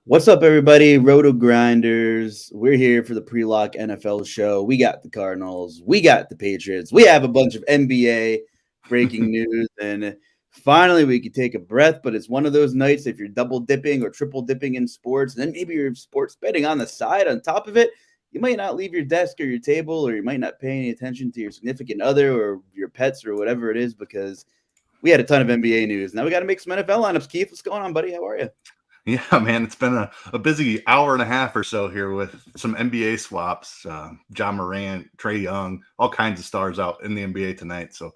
What's up, everybody? RotoGrinders. We're here for the pre-lock NFL show. We got the Cardinals. We got the Patriots. We have a bunch of NBA breaking news. And finally, we could take a breath. But it's one of those nights if you're double dipping or triple dipping in sports, and then maybe you're sports betting on the side on top of it, you might not leave your desk or your table, or you might not pay any attention to your significant other or your pets or whatever it is, because we had a ton of NBA news. Now we got to make some NFL lineups. Keith, what's going on, buddy? How are you? Yeah, man, it's been a busy hour and a half or so here with some NBA swaps. John Morant, Trae Young, all kinds of stars out in the NBA tonight. So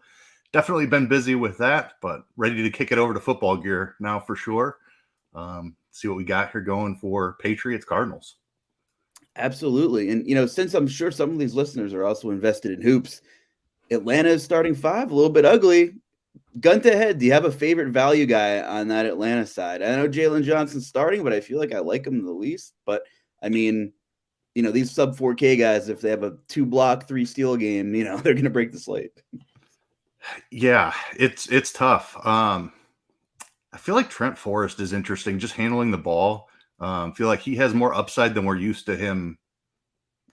definitely been busy with that, but ready to kick it over to football gear now for sure. See what we got here going for Patriots Cardinals. Absolutely. And, since I'm sure some of these listeners are also invested in hoops, Atlanta's starting five, a little bit ugly. Gun to head, do you have a favorite value guy on that Atlanta side? I know Jalen Johnson's starting, but I feel like I like him the least. But, I mean, these sub 4K guys, if they have a 2-block, 3-steal game, they're going to break the slate. Yeah, it's tough. I feel like Trent Forrest is interesting, just handling the ball. Feel like he has more upside than we're used to him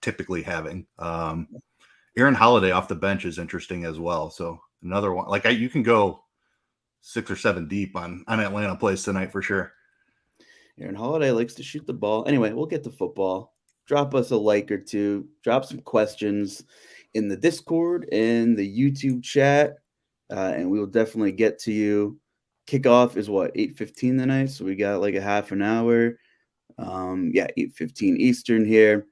typically having. Aaron Holiday off the bench is interesting as well. So another one, you can go 6 or 7 deep on Atlanta plays tonight for sure. Aaron Holiday likes to shoot the ball. Anyway, we'll get to football. Drop us a like or two. Drop some questions in the Discord and the YouTube chat, and we will definitely get to you. Kickoff is what, 8:15 tonight? So we got like a half an hour. 8:15 Eastern here.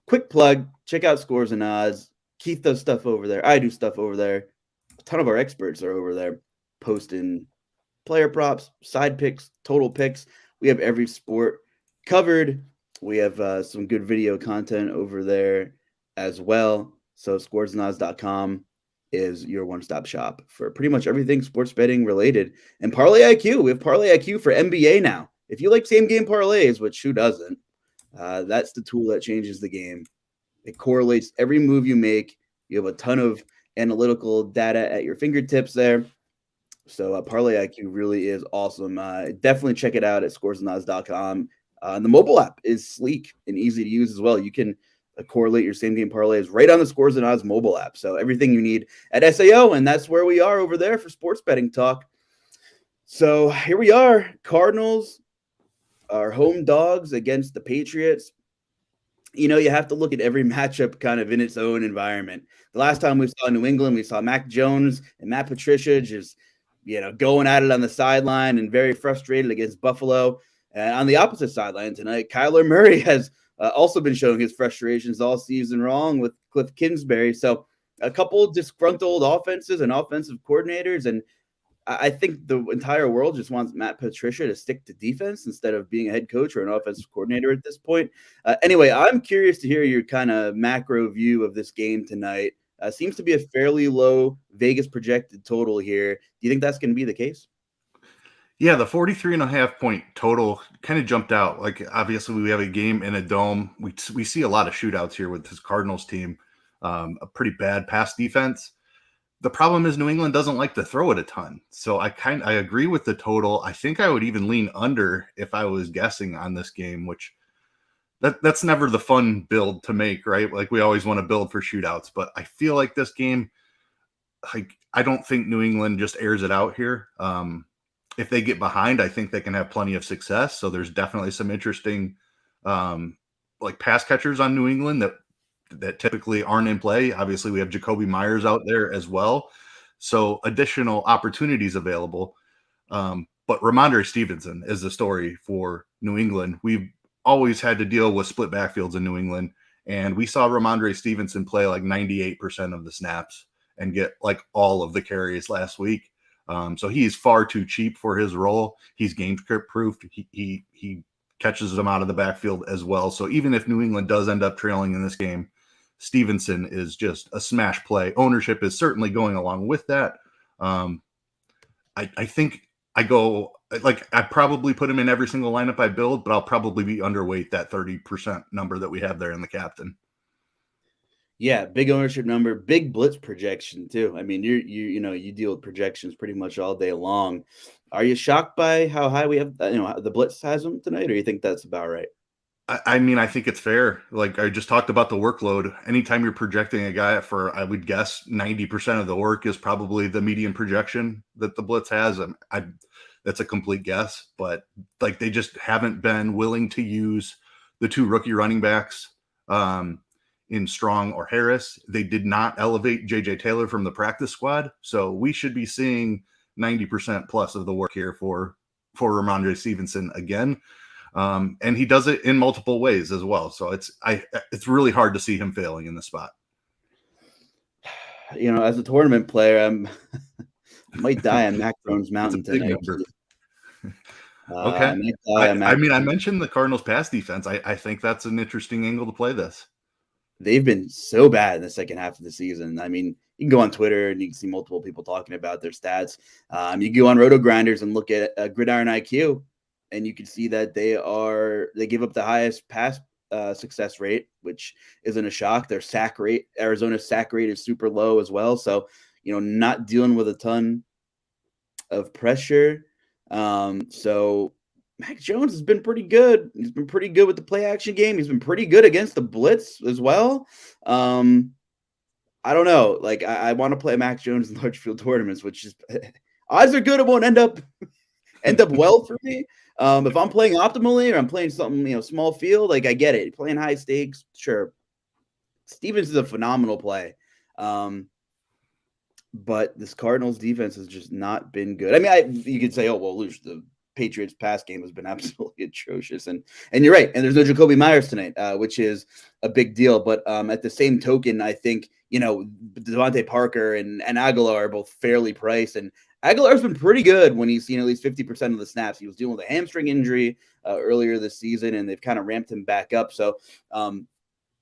Quick plug, check out Scores and Odds. Keith does stuff over there. I do stuff over there. A ton of our experts are over there posting player props, side picks, total picks. We have every sport covered. We have some good video content over there as well. So scoresandodds.com is your one-stop shop for pretty much everything sports betting related. And Parlay IQ, we have Parlay IQ for NBA now. If you like same-game parlays, which who doesn't, that's the tool that changes the game. It correlates every move you make. You have a ton of analytical data at your fingertips there. So Parlay IQ really is awesome. Definitely check it out at scoresandodds.com. And the mobile app is sleek and easy to use as well. You can correlate your same-game parlays right on the Scores and Odds mobile app. So everything you need at SAO, and that's where we are over there for sports betting talk. So here we are. Cardinals are home dogs against the Patriots. You have to look at every matchup kind of in its own environment. The last time we saw New England, we saw Mac Jones and Matt Patricia just, going at it on the sideline and very frustrated against Buffalo. And on the opposite sideline tonight, Kyler Murray has also been showing his frustrations all season long with Cliff Kingsbury. So a couple disgruntled offenses and offensive coordinators, and I think the entire world just wants Matt Patricia to stick to defense instead of being a head coach or an offensive coordinator at this point. Anyway, I'm curious to hear your kind of macro view of this game tonight. Seems to be a fairly low Vegas projected total here. Do you think that's going to be the case? Yeah, the 43.5 point total kind of jumped out. Like, obviously, we have a game in a dome. We see a lot of shootouts here with this Cardinals team. A pretty bad pass defense. The problem is New England doesn't like to throw it a ton. So I agree with the total. I think I would even lean under if I was guessing on this game, which that's never the fun build to make, right? Like, we always want to build for shootouts, but I feel like this game, I don't think New England just airs it out here. If they get behind, I think they can have plenty of success. So there's definitely some interesting pass catchers on New England that typically aren't in play. Obviously, we have Jacoby Myers out there as well. So additional opportunities available. But Ramondre Stevenson is the story for New England. We've always had to deal with split backfields in New England. And we saw Ramondre Stevenson play like 98% of the snaps and get like all of the carries last week. So he's far too cheap for his role. He's game proof. He catches them out of the backfield as well. So even if New England does end up trailing in this game, Stevenson is just a smash play. Ownership is certainly going along with that. I think I probably put him in every single lineup I build, but I'll probably be underweight that 30% number that we have there in the captain. Yeah, big ownership number, big blitz projection too. I mean, you deal with projections pretty much all day long. Are you shocked by how high we have, the blitz has them tonight, or you think that's about right? I mean, I think it's fair. Like I just talked about the workload. Anytime you're projecting a guy for, I would guess 90% of the work is probably the median projection that the blitz has. And that's a complete guess, but like they just haven't been willing to use the two rookie running backs in Strong or Harris. They did not elevate JJ Taylor from the practice squad. So we should be seeing 90% plus of the work here for Ramondre Stevenson again. And he does it in multiple ways as well. So it's really hard to see him failing in the spot. As a tournament player, I might die on Mac Jones Mountain tonight. Okay. I mentioned the Cardinals pass defense. I think that's an interesting angle to play this. They've been so bad in the second half of the season. I mean, you can go on Twitter and you can see multiple people talking about their stats. You can go on RotoGrinders and look at Gridiron IQ, and you can see that they give up the highest pass success rate, which isn't a shock. Their sack rate, Arizona's sack rate is super low as well. So, not dealing with a ton of pressure. So Mac Jones has been pretty good. He's been pretty good with the play action game. He's been pretty good against the blitz as well. I don't know. Like I want to play Mac Jones in large field tournaments, which is odds are good it won't end up well for me. If I'm playing optimally or I'm playing something, small field, like I get it. Playing high stakes, sure. Stevens is a phenomenal play. But this Cardinals defense has just not been good. I mean, you could say, oh, well, Luuch, the Patriots pass game has been absolutely atrocious. And you're right. And there's no Jacoby Myers tonight, which is a big deal. But at the same token, I think, Devontae Parker and Aguilar are both fairly priced. And Aguilar's been pretty good when he's seen at least 50% of the snaps. He was dealing with a hamstring injury earlier this season, and they've kind of ramped him back up. So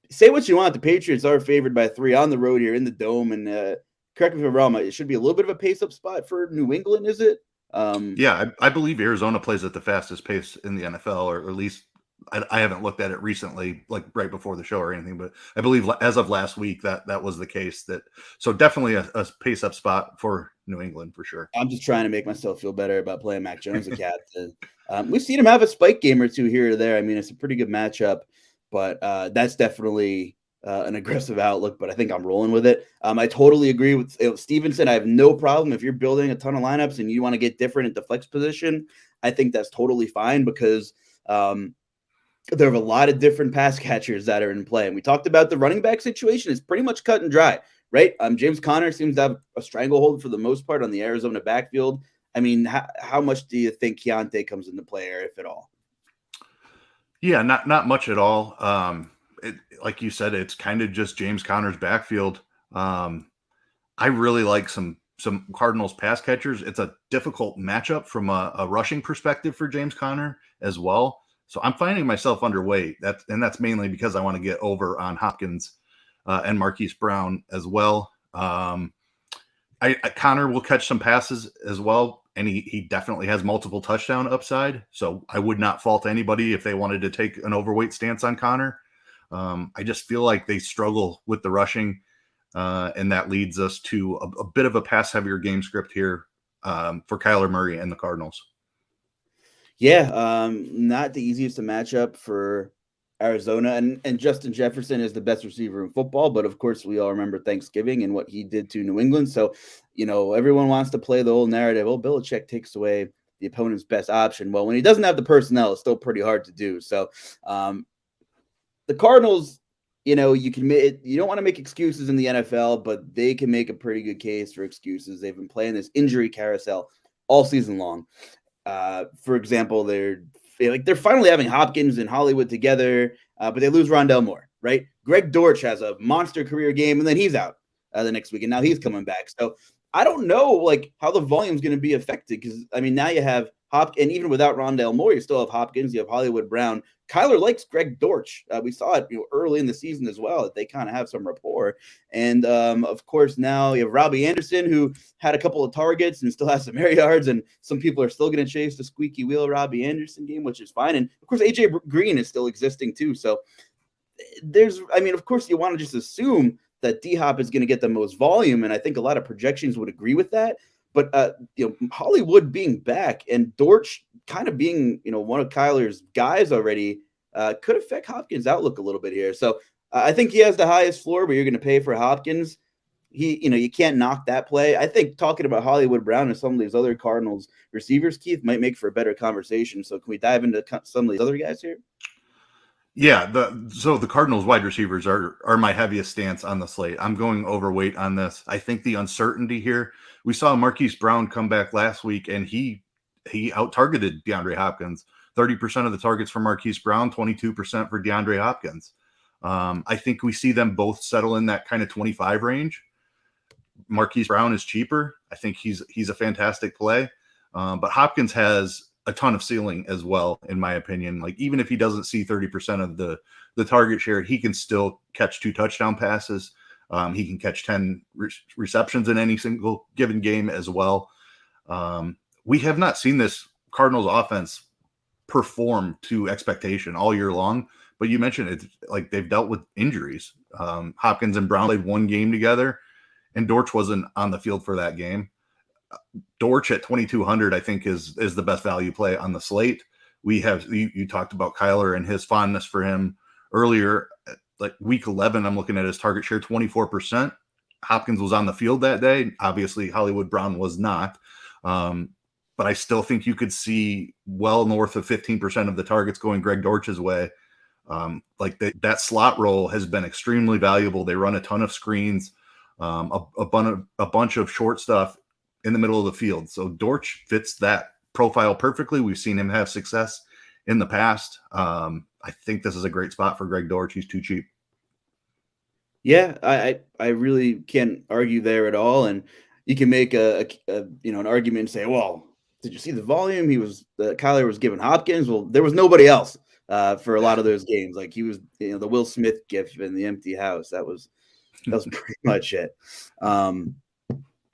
say what you want. The Patriots are favored by 3 on the road here in the Dome. And correct me if I'm wrong, it should be a little bit of a pace-up spot for New England, is it? Yeah, I believe Arizona plays at the fastest pace in the NFL, or at least I haven't looked at it recently, like right before the show or anything, but I believe as of last week that was the case. So definitely a pace-up spot for New England for sure. I'm just trying to make myself feel better about playing Mac Jones a captain. We've seen him have a spike game or two here or there. I mean, it's a pretty good matchup, but that's definitely an aggressive outlook, but I think I'm rolling with it. I totally agree with Stevenson. I have no problem if you're building a ton of lineups and you want to get different at the flex position. I think that's totally fine because there are a lot of different pass catchers that are in play. And we talked about the running back situation. It's pretty much cut and dry, right? James Conner seems to have a stranglehold for the most part on the Arizona backfield. I mean, how much do you think Keontae comes into play, or if at all? Yeah, not much at all. Like you said, it's kind of just James Conner's backfield. I really like some Cardinals pass catchers. It's a difficult matchup from a rushing perspective for James Conner as well. So I'm finding myself underweight. That's mainly because I want to get over on Hopkins and Marquise Brown as well. Conner will catch some passes as well, and he definitely has multiple touchdown upside. So I would not fault anybody if they wanted to take an overweight stance on Conner. I just feel like they struggle with the rushing, and that leads us to a bit of a pass-heavier game script here for Kyler Murray and the Cardinals. Yeah, not the easiest to match up for Arizona, and Justin Jefferson is the best receiver in football, but of course we all remember Thanksgiving and what he did to New England. So, everyone wants to play the whole narrative. Oh, Belichick takes away the opponent's best option. Well, when he doesn't have the personnel, it's still pretty hard to do. So, the Cardinals, you don't want to make excuses in the NFL, but they can make a pretty good case for excuses. They've been playing this injury carousel all season long. For example, they're finally having Hopkins and Hollywood together, but they lose Rondell Moore, right? Greg Dortch has a monster career game, and then he's out the next week, and now he's coming back. So I don't know, how the volume is going to be affected because, now you have Hopkins, and even without Rondell Moore, you still have Hopkins, you have Hollywood Brown. Kyler likes Greg Dortch. We saw it early in the season as well, that they kind of have some rapport. And, of course, now you have Robbie Anderson, who had a couple of targets and still has some air yards, and some people are still going to chase the squeaky wheel Robbie Anderson game, which is fine. And, of course, A.J. Green is still existing too. So of course, you want to just assume that D-Hop is going to get the most volume, and I think a lot of projections would agree with that. But Hollywood being back and Dortch kind of being one of Kyler's guys already could affect Hopkins' outlook a little bit here. So I think he has the highest floor, but you're going to pay for Hopkins. You can't knock that play. I think talking about Hollywood Brown and some of these other Cardinals receivers, Keith, might make for a better conversation. So can we dive into some of these other guys here? Yeah, the Cardinals wide receivers are my heaviest stance on the slate. I'm going overweight on this. I think the uncertainty here, we saw Marquise Brown come back last week and he out-targeted DeAndre Hopkins. 30% of the targets for Marquise Brown, 22% for DeAndre Hopkins. I think we see them both settle in that kind of 25 range. Marquise Brown is cheaper. I think he's a fantastic play. But Hopkins has a ton of ceiling as well, in my opinion. Like, even if he doesn't see 30% of the target share, he can still catch 2 touchdown passes. He can catch 10 receptions in any single given game as well. We have not seen this Cardinals offense perform to expectation all year long, but you mentioned it, like they've dealt with injuries. Hopkins and Brown played one game together, and Dortch wasn't on the field for that game. Dortch at 2,200, I think, is the best value play on the slate. We have you talked about Kyler and his fondness for him earlier. Like week 11, I'm looking at his target share 24%. Hopkins was on the field that day. Obviously, Hollywood Brown was not. But I still think you could see well north of 15% of the targets going Greg Dortch's way. That slot role has been extremely valuable. They run a ton of screens, a bunch of short stuff in the middle of the field. So Dortch fits that profile perfectly. We've seen him have success in the past. I think this is a great spot for Greg Dortch. He's too cheap. Yeah, I really can't argue there at all. And you can make an argument and say, well, did you see the volume? Kyler was giving Hopkins. Well, there was nobody else for a lot of those games. Like he was, the Will Smith gif in the empty house. That was pretty much it.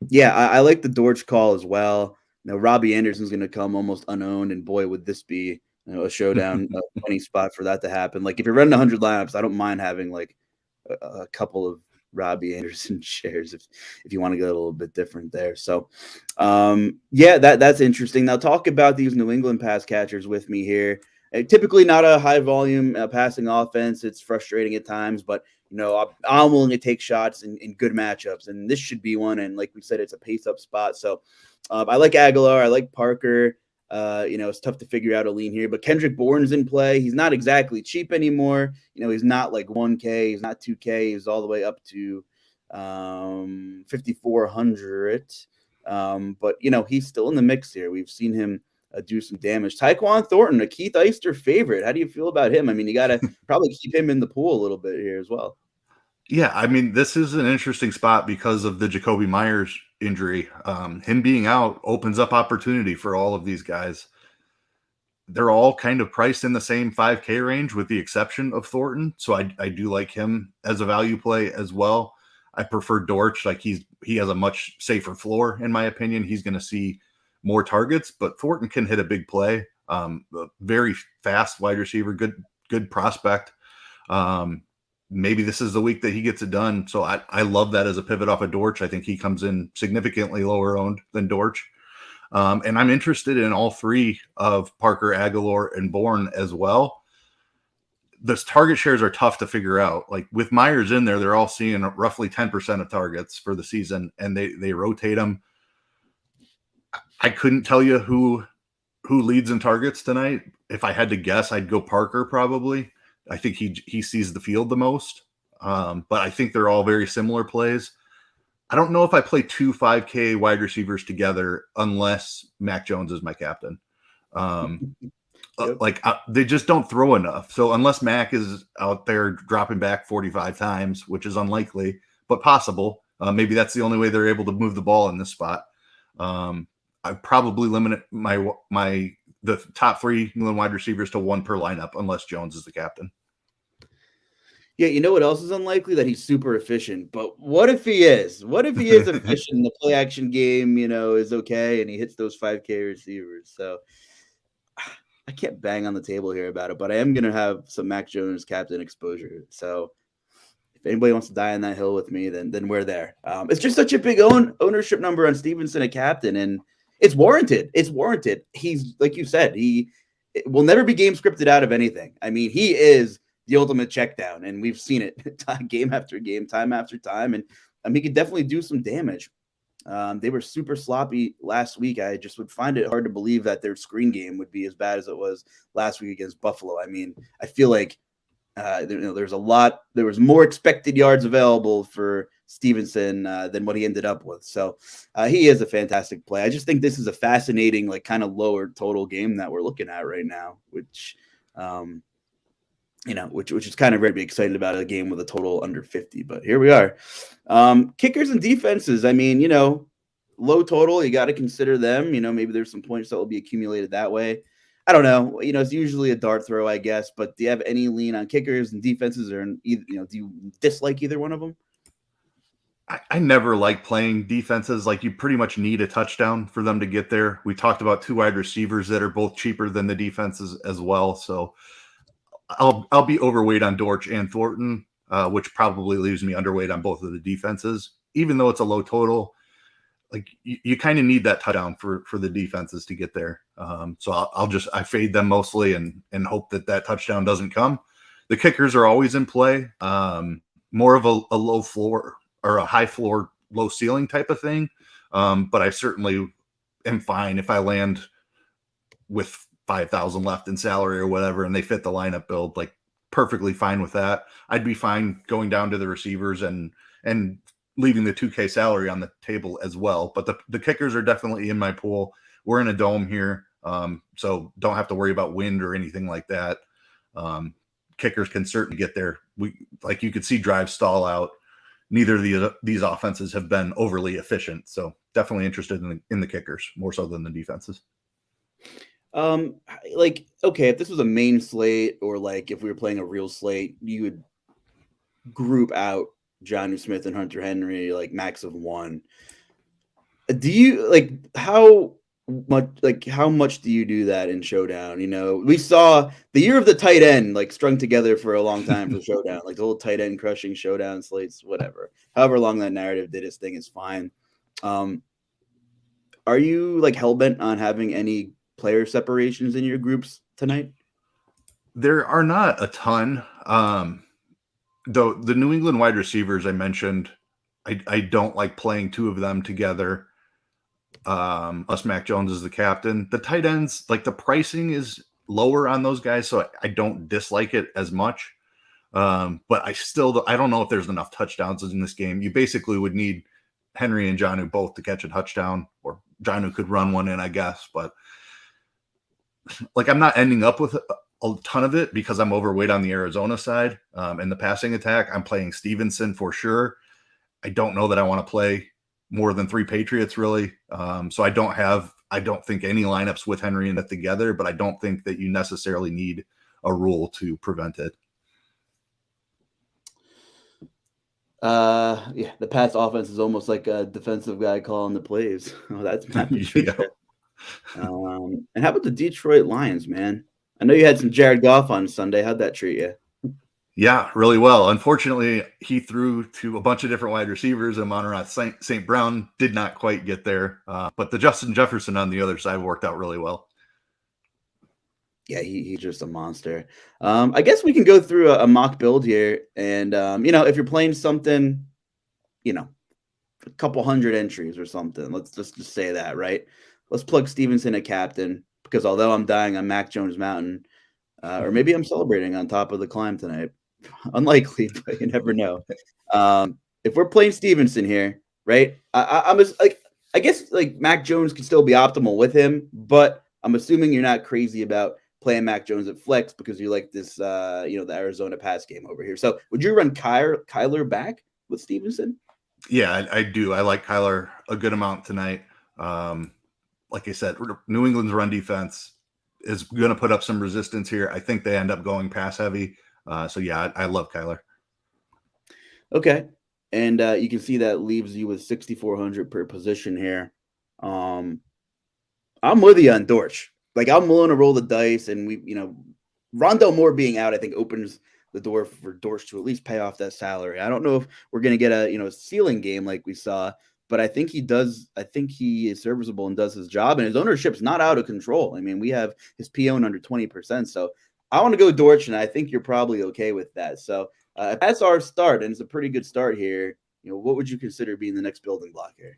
Yeah, I like the Dortch call as well. Robbie Anderson's going to come almost unowned, and boy, would this be a showdown, a funny spot for that to happen. Like if you're running 100 lineups, I don't mind having like a couple of Robbie Anderson shares if you want to get a little bit different there. So, that's interesting. Now talk about these New England pass catchers with me here. Typically not a high volume passing offense. It's frustrating at times, but I'm willing to take shots in good matchups, and this should be one. And like we said, it's a pace up spot. So I like Aguilar. I like Parker. It's tough to figure out a lean here, but Kendrick Bourne's in play. He's not exactly cheap anymore. He's not like 1K. He's not 2K. He's all the way up to 5,400. But he's still in the mix here. We've seen him do some damage. Tyquan Thornton, a Keith Eyster favorite. How do you feel about him? I mean, you got to probably keep him in the pool a little bit here as well. Yeah, I mean, this is an interesting spot because of the Jacoby Myers injury. Him being out opens up opportunity for all of these guys. They're all kind of priced in the same 5K range with the exception of Thornton. So I do like him as a value play as well. I prefer Dortch. Like he has a much safer floor, in my opinion. He's going to see more targets, but Thornton can hit a big play. Very fast wide receiver, good prospect. Maybe this is the week that he gets it done. So I love that as a pivot off of Dortch. I think he comes in significantly lower owned than Dortch. And I'm interested in all three of Parker, Aguilar, and Bourne as well. The target shares are tough to figure out. Like with Myers in there, they're all seeing roughly 10% of targets for the season, and they rotate them. I couldn't tell you who leads in targets tonight. If I had to guess, I'd go Parker probably. I think he sees the field the most. But I think they're all very similar plays. I don't know if I play 2 5K wide receivers together unless Mac Jones is my captain. They just don't throw enough. So unless Mac is out there dropping back 45 times, which is unlikely, but possible, maybe that's the only way they're able to move the ball in this spot. I probably limit the top 3 New England wide receivers to 1 per lineup unless Jones is the captain. Yeah, you know what else is unlikely? That he's super efficient. But what if he is? What if he is efficient and the play action game, is okay and he hits those 5K receivers? So I can't bang on the table here about it, but I am going to have some Mac Jones captain exposure. So if anybody wants to die on that hill with me, then we're there. It's just such a big ownership number on Stevenson at captain, and it's warranted. It's warranted. He's, like you said, he will never be game scripted out of anything. I mean, he is the ultimate check down, and we've seen it game after game, time after time, and he could definitely do some damage. They were super sloppy last week. I just would find it hard to believe that their screen game would be as bad as it was last week against Buffalo. I mean, I feel like there was more expected yards available for Stevenson than what he ended up with. So he is a fantastic play. I just think this is a fascinating, like, kind of lower total game that we're looking at right now, which is kind of great to be excited about a game with a total under 50. But here we are. Kickers and defenses. I mean, low total, you got to consider them. Maybe there's some points that will be accumulated that way. I don't know. It's usually a dart throw, I guess. But do you have any lean on kickers and defenses, or do you dislike either one of them? I never like playing defenses. Like, you pretty much need a touchdown for them to get there. We talked about 2 wide receivers that are both cheaper than the defenses as well. So I'll be overweight on Dortch and Thornton, which probably leaves me underweight on both of the defenses. Even though it's a low total, like, you kind of need that touchdown for the defenses to get there. So I fade them mostly and hope that touchdown doesn't come. The kickers are always in play. More of a low floor or a high floor, low ceiling type of thing. But I certainly am fine if I land with 5,000 left in salary or whatever, and they fit the lineup build, like, perfectly fine with that. I'd be fine going down to the receivers and leaving the 2K salary on the table as well. But the kickers are definitely in my pool. We're in a dome here, so don't have to worry about wind or anything like that. Kickers can certainly get there. You could see drives stall out. Neither of these offenses have been overly efficient, so definitely interested in the kickers more so than the defenses. Okay, if this was a main slate, or like if we were playing a real slate, you would group out Jonnu Smith and Hunter Henry, like, max of 1. Do you how much do you do that in Showdown? We saw the year of the tight end, like, strung together for a long time for Showdown, like the whole tight end crushing Showdown slates, whatever. However long that narrative did its thing is fine. Are you, like, hell-bent on having any player separations in your groups tonight? There are not a ton. Though the New England wide receivers I mentioned, I don't like playing 2 of them together. Us Mac Jones is the captain. The tight ends, like, the pricing is lower on those guys, so I don't dislike it as much. But I don't know if there's enough touchdowns in this game. You basically would need Henry and Jonnu both to catch a touchdown, or Jonnu could run one in, I guess. But, like, I'm not ending up with a ton of it because I'm overweight on the Arizona side. In the passing attack, I'm playing Stevenson for sure. I don't know that I want to play more than 3 Patriots, really. So I don't think any lineups with Henry in it together, but I don't think that you necessarily need a rule to prevent it. Yeah, the Pats offense is almost like a defensive guy calling the plays. Oh, that's Matt Patricia. And how about the Detroit Lions, man? I know you had some Jared Goff on Sunday. How'd that treat you? Yeah, really well. Unfortunately, he threw to a bunch of different wide receivers, and Amon-Ra St. Brown did not quite get there. But the Justin Jefferson on the other side worked out really well. Yeah, he's just a monster. I guess we can go through a mock build here. And, if you're playing something, a couple hundred entries or something, let's just say that, right? Let's plug Stevenson at captain, because although I'm dying on Mac Jones Mountain, or maybe I'm celebrating on top of the climb tonight. Unlikely, but you never know. If we're playing Stevenson here, right? I guess Mac Jones can still be optimal with him, but I'm assuming you're not crazy about playing Mac Jones at flex because you like this, the Arizona pass game over here. So would you run Kyler back with Stevenson? Yeah, I do. I like Kyler a good amount tonight. Like I said, New England's run defense is going to put up some resistance here. I think they end up going pass heavy. So yeah, I love Kyler. Okay. And you can see that leaves you with 6,400 per position here. I'm with you on Dortch. I'm willing to roll the dice, and Rondell Moore being out, I think, opens the door for Dortch to at least pay off that salary. I don't know if we're going to get a ceiling game like we saw, but I think he does. I think he is serviceable and does his job, and his ownership's not out of control. I mean, we have his P own under 20%. So I want to go Dortch, and I think you're probably okay with that. So that's our start, and it's a pretty good start here. What would you consider being the next building block here?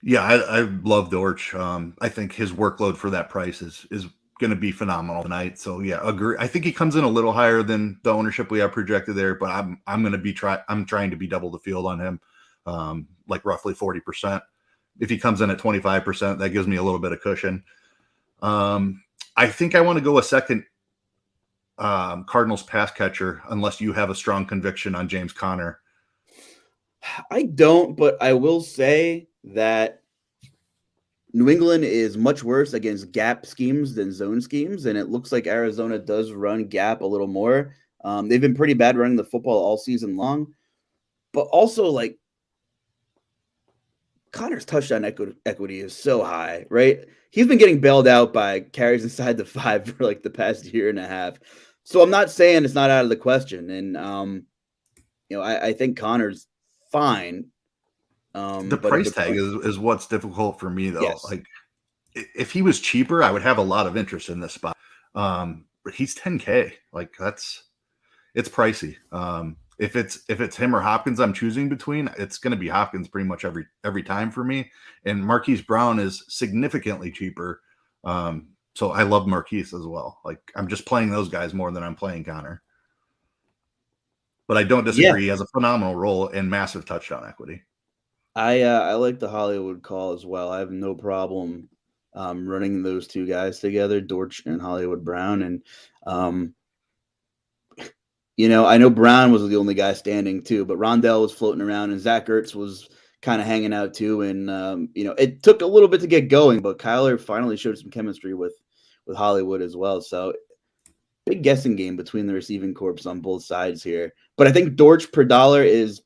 Yeah, I love Dortch. I think his workload for that price is going to be phenomenal tonight. So yeah, agree. I think he comes in a little higher than the ownership we have projected there, but I'm going to be I'm trying to be double the field on him, like roughly 40%. If he comes in at 25%, that gives me a little bit of cushion. I think I want to go a second Cardinals pass catcher, unless you have a strong conviction on James Conner. I don't, but I will say that New England is much worse against gap schemes than zone schemes, and it looks like Arizona does run gap a little more. They've been pretty bad running the football all season long, but also like Connor's touchdown equity is so high, right? He's been getting bailed out by carries inside the 5 for like the past year and a half. So I'm not saying it's not out of the question, and I think Connor's fine. The price tag is what's difficult for me, though. Yes. Like, if he was cheaper, I would have a lot of interest in this spot. But he's $10K. Like, it's pricey. If it's him or Hopkins I'm choosing between, it's going to be Hopkins pretty much every time for me. And Marquise Brown is significantly cheaper. So I love Marquise as well. Like, I'm just playing those guys more than I'm playing Connor. But I don't disagree. He has a phenomenal role and massive touchdown equity. I like the Hollywood call as well. I have no problem running those two guys together, Dortch and Hollywood Brown. And I know Brown was the only guy standing too, but Rondell was floating around and Zach Ertz was kind of hanging out too. And it took a little bit to get going, but Kyler finally showed some chemistry with Hollywood as well. So big guessing game between the receiving corps on both sides here. But I think Dortch per dollar is,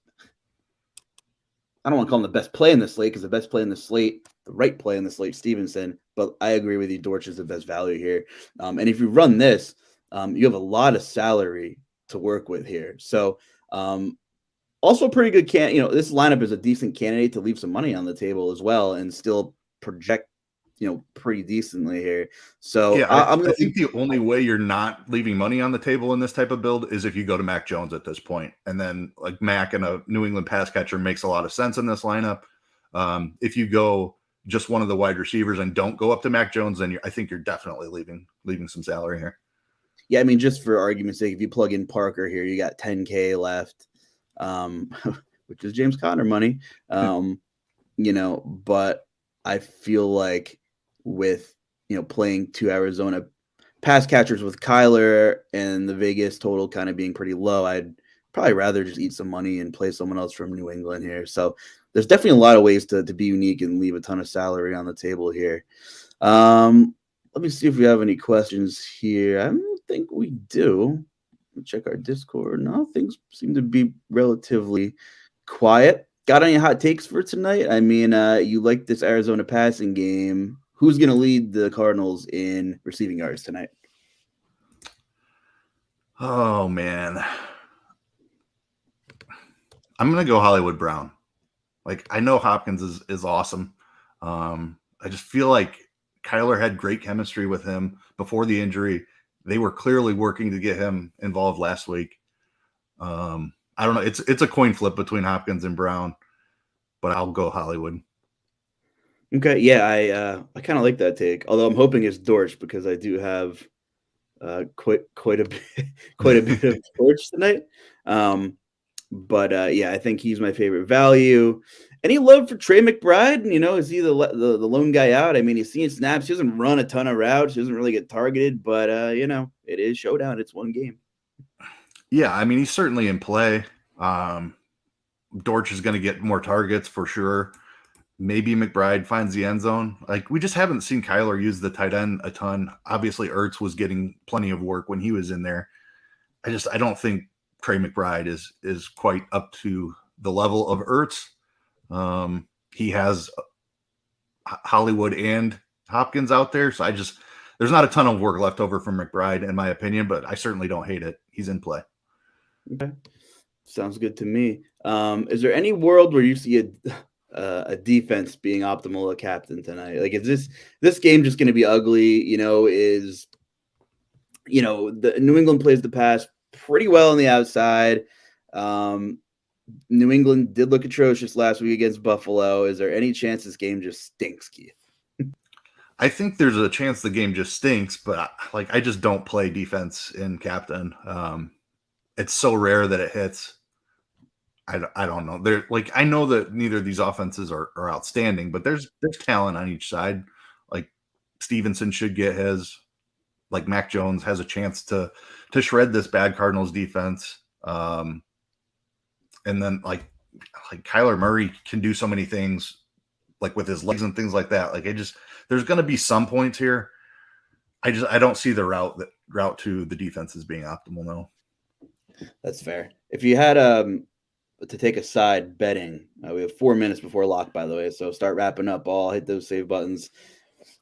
I don't want to call him the best play in the slate, because the best play in the slate, the right play in the slate, Stevenson. But I agree with you. Dortch is the best value here. And if you run this, you have a lot of salary to work with here. So also a pretty good this lineup is a decent candidate to leave some money on the table as well and still project pretty decently here. So yeah, I think the only way you're not leaving money on the table in this type of build is if you go to Mac Jones at this point. And then like Mac and a New England pass catcher makes a lot of sense in this lineup. If you go just one of the wide receivers and don't go up to Mac Jones, then I think you're definitely leaving some salary here. Yeah, I mean, just for argument's sake, if you plug in Parker here, you got 10K left, which is James Conner money. But I feel like with playing two Arizona pass catchers with Kyler and the Vegas total kind of being pretty low, I'd probably rather just eat some money and play someone else from New England here. So there's definitely a lot of ways to be unique and leave a ton of salary on the table here. Let me see if we have any questions here. I don't think we do. Check our Discord. No, things seem to be relatively quiet. Got any hot takes for tonight? I mean, you like this Arizona passing game. Who's going to lead the Cardinals in receiving yards tonight? Oh, man. I'm going to go Hollywood Brown. Like, I know Hopkins is awesome. I just feel like Kyler had great chemistry with him before the injury. They were clearly working to get him involved last week. I don't know. It's a coin flip between Hopkins and Brown, but I'll go Hollywood. Okay, yeah, I kind of like that take. Although I'm hoping it's Dortch, because I do have quite a bit of Dortch tonight. But yeah, I think he's my favorite value. Any love for Trey McBride? Is he the lone guy out? I mean, he's seeing snaps. He doesn't run a ton of routes. He doesn't really get targeted, but it is Showdown. It's one game. Yeah, I mean, he's certainly in play. Dortch is going to get more targets for sure. Maybe McBride finds the end zone. Like, we just haven't seen Kyler use the tight end a ton. Obviously, Ertz was getting plenty of work when he was in there. I don't think Trey McBride is quite up to the level of Ertz. He has Hollywood and Hopkins out there. So there's not a ton of work left over from McBride, in my opinion, but I certainly don't hate it. he's in play. Okay, sounds good to me. Is there any world where you see a defense being optimal a captain tonight? Like, is this game just going to be ugly? The New England plays the pass pretty well on the outside. New England did look atrocious last week against Buffalo. Is there any chance this game just stinks, Keith? I think there's a chance the game just stinks, but I just don't play defense in captain. It's so rare that it hits. I don't know. I know that neither of these offenses are outstanding, but there's talent on each side. Like Stevenson should get his. Like Mac Jones has a chance to shred this bad Cardinals defense. And then like Kyler Murray can do so many things like with his legs and things like that. There's going to be some points here. I don't see the route to the defenses being optimal. No. That's fair. If you had to take a side betting, we have 4 minutes before lock, by the way. So start wrapping up. I'll hit those save buttons.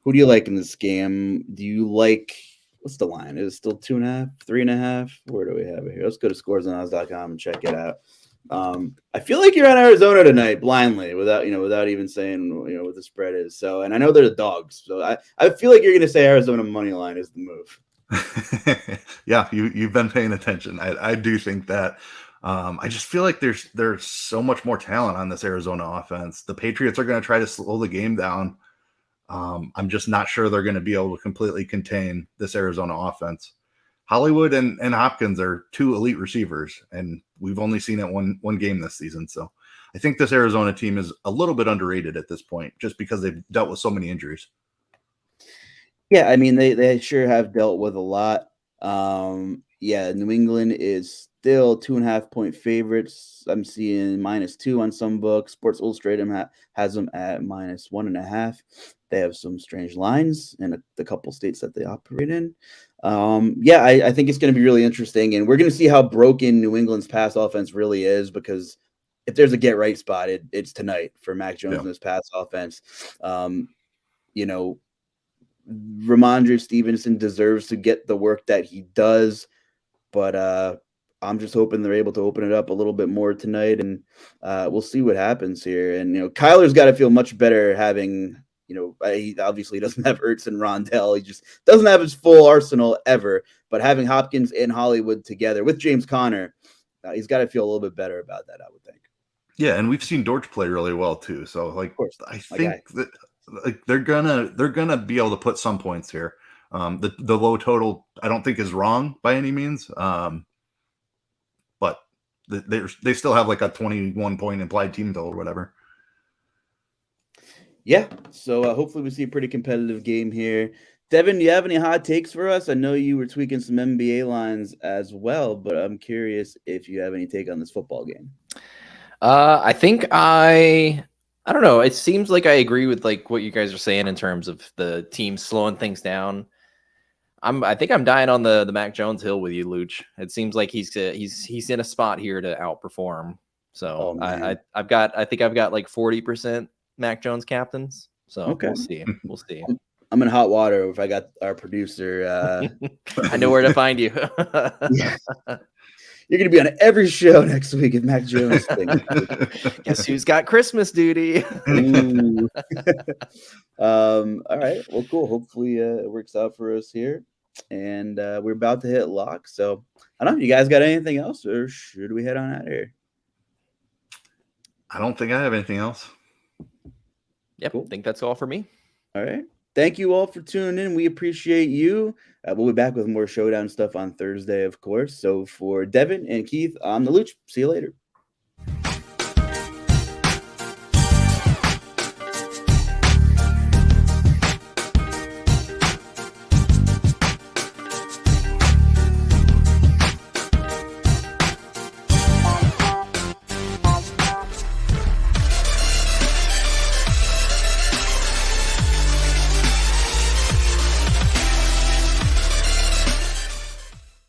Who do you like in this game? Do you like, what's the line? Is it still 2.5, 3.5? Where do we have it here? Let's go to scoresandodds.com and check it out. I feel like you're on Arizona tonight blindly without even saying, what the spread is. So, and I know they're the dogs. So I feel like you're going to say Arizona money line is the move. Yeah, you've been paying attention. I do think that. I just feel like there's so much more talent on this Arizona offense. The Patriots are going to try to slow the game down. I'm just not sure they're going to be able to completely contain this Arizona offense. Hollywood and Hopkins are two elite receivers, and we've only seen it one game this season. So I think this Arizona team is a little bit underrated at this point, just because they've dealt with so many injuries. Yeah, I mean, they sure have dealt with a lot. New England is still 2.5-point favorites. I'm seeing -2 on some books. Sports Illustrated has them at -1.5. They have some strange lines in the couple states that they operate in. I think it's going to be really interesting, and we're going to see how broken New England's pass offense really is, because if there's a get right spot, it's tonight for Mac Jones and his pass offense. Ramondre Stevenson deserves to get the work that he does, but I'm just hoping they're able to open it up a little bit more tonight, and we'll see what happens here. And Kyler's got to feel much better having, he obviously doesn't have Ertz and Rondell. He just doesn't have his full arsenal ever. But having Hopkins and Hollywood together with James Conner, he's got to feel a little bit better about that, I would think. Yeah, and we've seen Dortch play really well too. So I think that they're gonna be able to put some points here. The low total I don't think is wrong by any means. But they still have like a 21-point implied team total or whatever. Yeah, so hopefully we see a pretty competitive game here. Devin, do you have any hot takes for us? I know you were tweaking some NBA lines as well, but I'm curious if you have any take on this football game. I think I don't know. It seems like I agree with like what you guys are saying in terms of the team slowing things down. I think I'm dying on the Mac Jones hill with you, Luuch. It seems like he's in a spot here to outperform. So I think I've got like 40% Mac Jones captains. So okay. We'll see. I'm in hot water if I got our producer. I know where to find you. You're going to be on every show next week if Mac Jones thinks. Guess who's got Christmas duty? All right. Well, cool. Hopefully it works out for us here. And we're about to hit lock. So I don't know. You guys got anything else, or should we head on out of here? I don't think I have anything else. Yep. Cool. I think that's all for me. All right. Thank you all for tuning in. We appreciate you. We'll be back with more Showdown stuff on Thursday, of course. So for Devin and Keith, I'm TheLuuch. See you later.